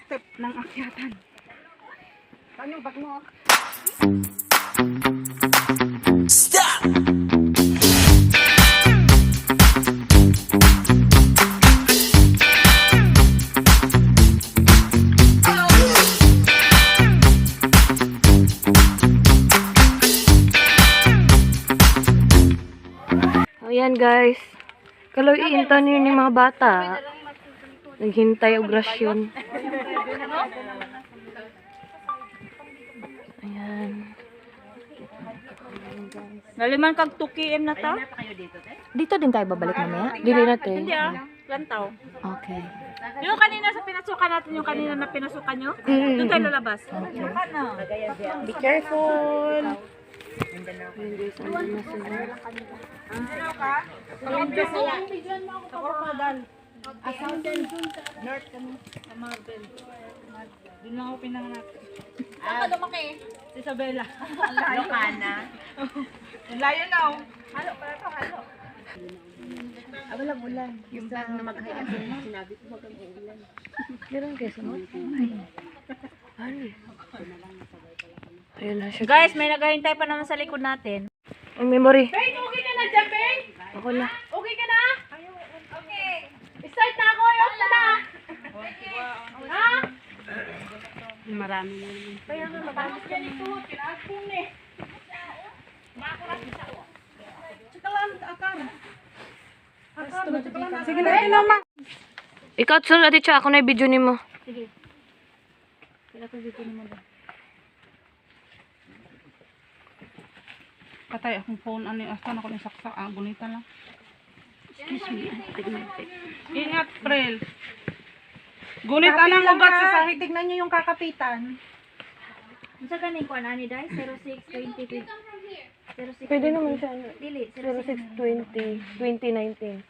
step ng akyatan. Saan yung bag mo? Stop! Ayan guys. Kalau iintan yun yung mga bata. Naghintay og rasyon. Ayan. Naliman kag 2 km na ta? Dito din tayo babalik mamaya? Dili natin. Hindi lantaw. Okay. Yung kanina sa pinasukan natin, yung kanina na pinasukan nyo, doon tayo lalabas. Be careful. Doon lang ako pinanganak. Saan ka lumaki? Si Isabela. Lokana. Layo na oh. Halo pala to, halo. Walang ulan. Yung bag na maghaya ko, sinabi ko wag ang ulan. Meron kayo sa mga? Ano? Ayun na siya. Guys, may naghahintay pa naman sa likod natin. Ang memory. Beng, okay ka na dyan, Beng? Ako na. Okay ka na? Okay. Start na ako, ayun na na. Ha? Marami na naman. Kaya nga, matapos ka nito. Pinaas po ni. Tsaka lang, akam. Sige na, ito naman. Ikaw, sunod natin siya. Ako na i-video ni mo. Patay akong phone. Ano yung astan ako ng saksak. Gunita lang. Excuse me. Ingat, Prel. Gunit anang ugat sa sahig. Tignan nyo yung kakapitan. Sa ganing ko na ni Dai 0620. 06. Pwede naman siya. Dili 0620, 2019.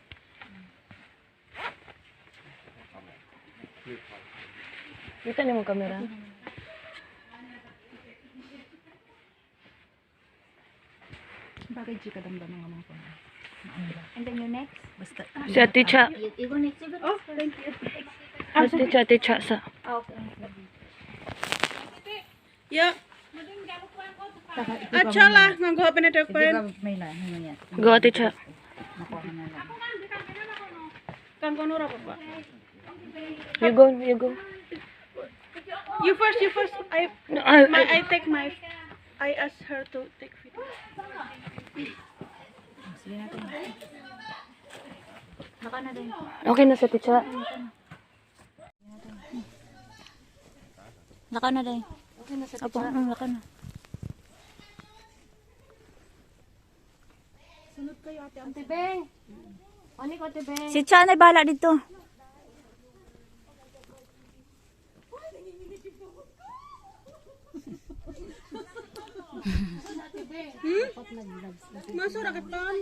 Kita niyo mo kamera. Bakit chika damdam ng mga phone? And then your next. Basta. Si Ate Cha. You go next. You go next. Oh, thank you. Ate Cha sa. Okay. Yeah. Achala, nganggo pa na terpen. May na, may yan. Go Ate Cha. Nakuha na lang. Kan kono ra pa ba? You go, you go. You first. No, I take my. I asked her to take video. Sige natin. Baka na din. okay na si Ate Cha. Naka na din. Okay na si Ate Apo, Cha. naka na. Ate Beng. Ano ko Ate Beng? Si Chan ay bahala dito. Masura ka ton.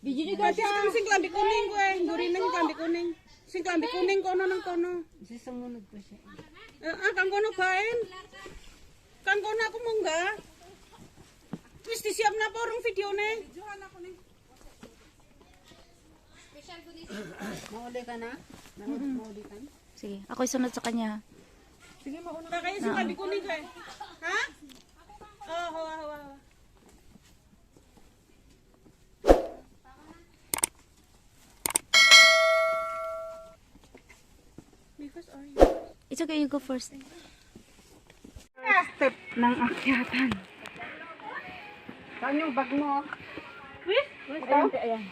Biji ni kasi ang sing klambi kuning ko eh. Guri nang klambi kuning. Sing klambi kuning kono nang kono. Sisunod pa siya. Kang kono paen. Kang kono ako mongga. Twist siap na po rong video ne. Mauli ka na? Mauli ka? Sige, ako'y sunod sa kanya. Ba kaya sing klambi kuning ko eh. Ha? Oh, hawa. Because are you? It's okay, you go first. Step ng akyatan. Saan yung bag mo? Ayan.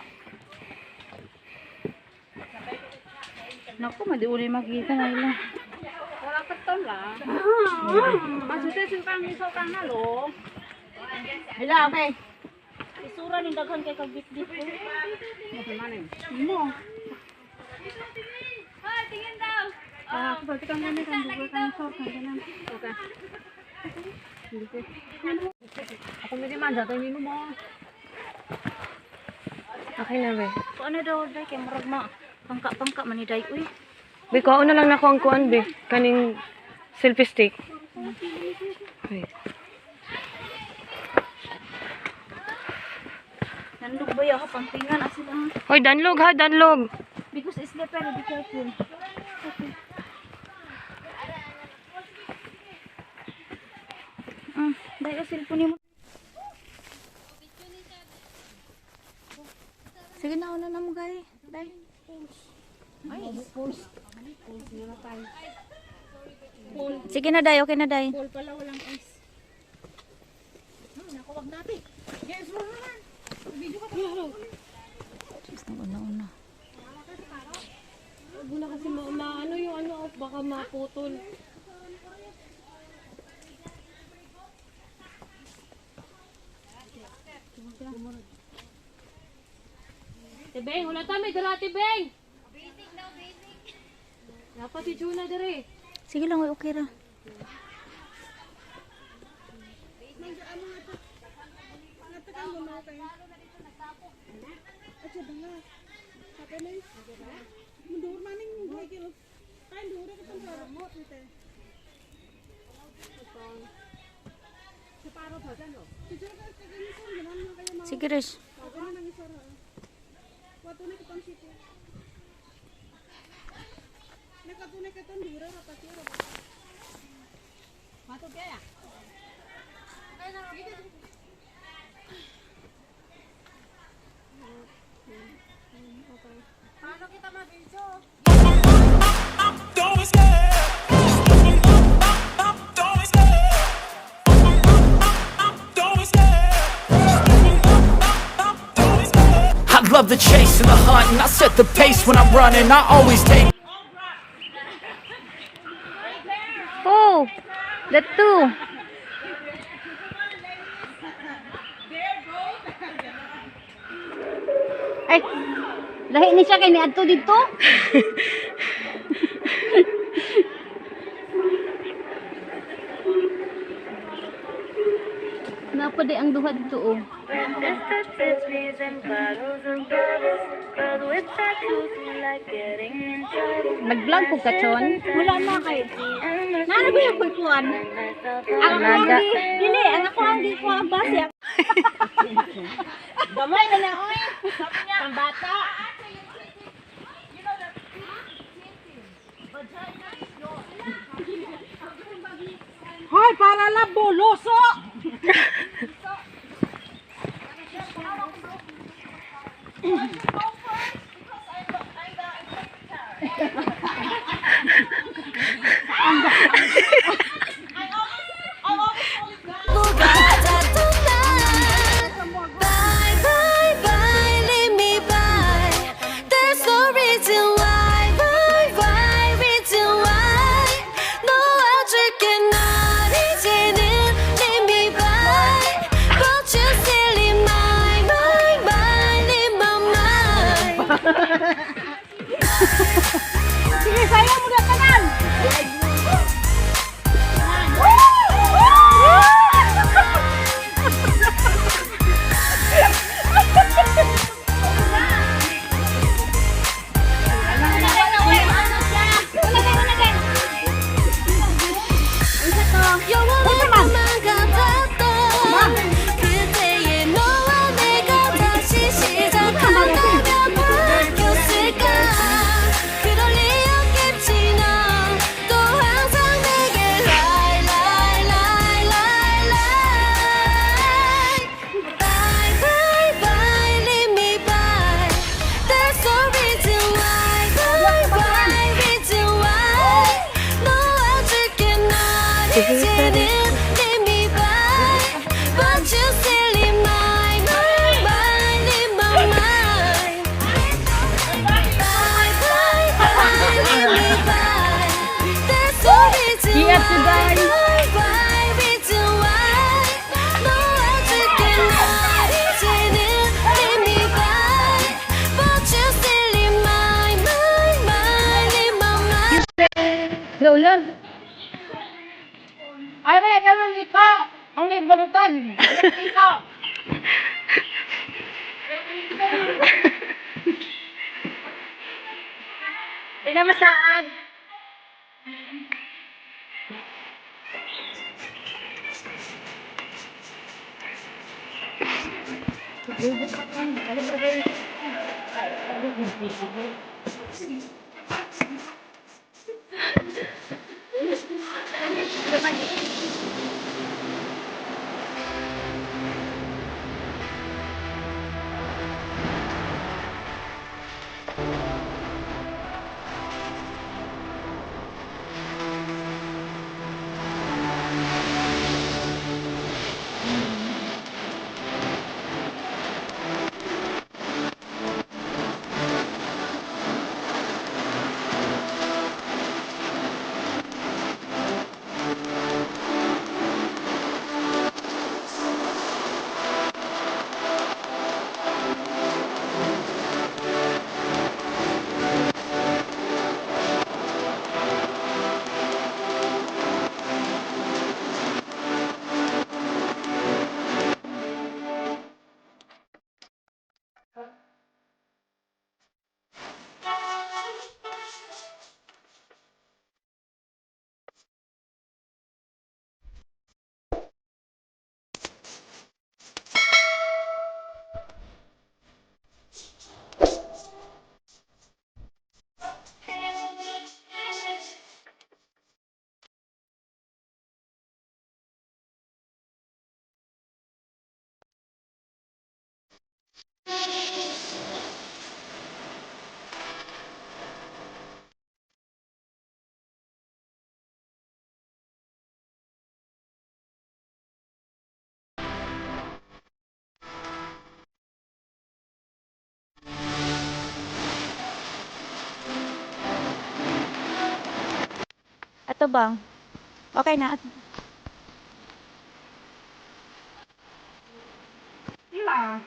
Naku, madiuli makita na ila. Wala ka to lang. Masuti simpang iso ka na lo. Hala, okay. Isura ni daghan kay kag bit-bit ko. Mo. Pati kang gani kang dugo kang sok kang ganan. Okay. Ako may demanda tayo nino mo. Okay na be. So ano daw day kay murag ma pangka man ni day uy. Be ko na lang nako ang kuan be. Kaning selfie stick. Wait. Nandog ba ya pangtingan asin ang Hoy, danlog ha, danlog. because it's slippery, be careful. Dahil cellphone mo. Sige na, una na mo gay. Dahil. Sige na, Day. Okay na, Day. Paul pala walang ice. Nakuwag natin. Yes, mo naman. Video ka tayo. Una. Huwag na kasi ano yung ano, baka maputol. Tibeng, wala tami, dara Tibeng! Basic na, basic. Dapat si Juna dere. Sige lang, okay ra. Sige, Rish. Don't stay. Don't stay. Don't stay. I love the chase and the hunt, and I set the pace when I'm running. I always take. Oh, the two. Ay, lahi ni siya kay niadto dito. Napa di ang duha dito oh. Nag-vlog ko ka, Chon? Wala na kay. Nana ba yung kulpuan? Ang naga. Dili, ang ako ang di ko ang base. Gamay na lang, oy. Ang bata. Hoy, para labo, loso! Sige, saya mo na tanan! Ulan. Ay, kaya naman ito. Ang libalutan. Ito. Hindi naman saan. Atubang. Okay na. Wala.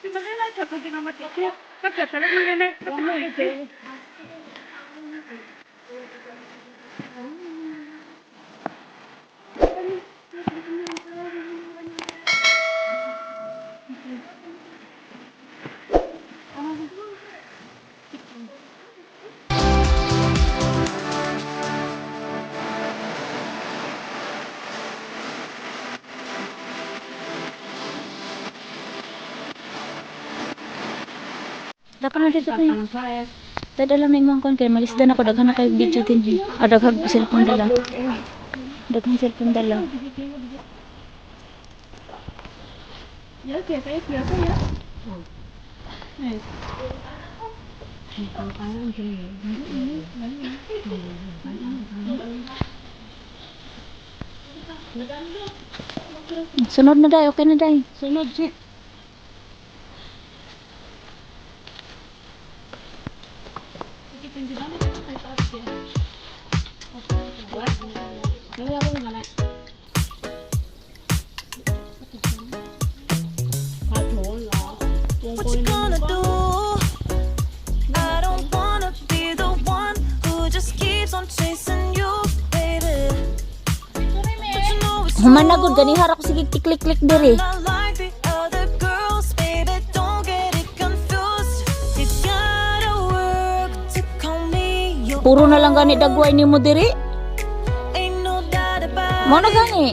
Di ba nila siya kung ginamatik ko? Kasi talaga nila. Dapat na dito kayo. Dadala may mga kon kaya malisdan ako daghan na kay video din. Daghang cellphone dala. Daghang cellphone dala. Sunod na day, okay na day. Sunod si. What you gonna do? I don't wanna be the one who just keeps on chasing you, baby. But you know it's Humanagod gani harap sige klik-klik diri. not like the other girls, baby. Don't get it confused. You gotta work to call me your Puro na lang gani dagway nimo diri. ain't no doubt about Mo na it. gani.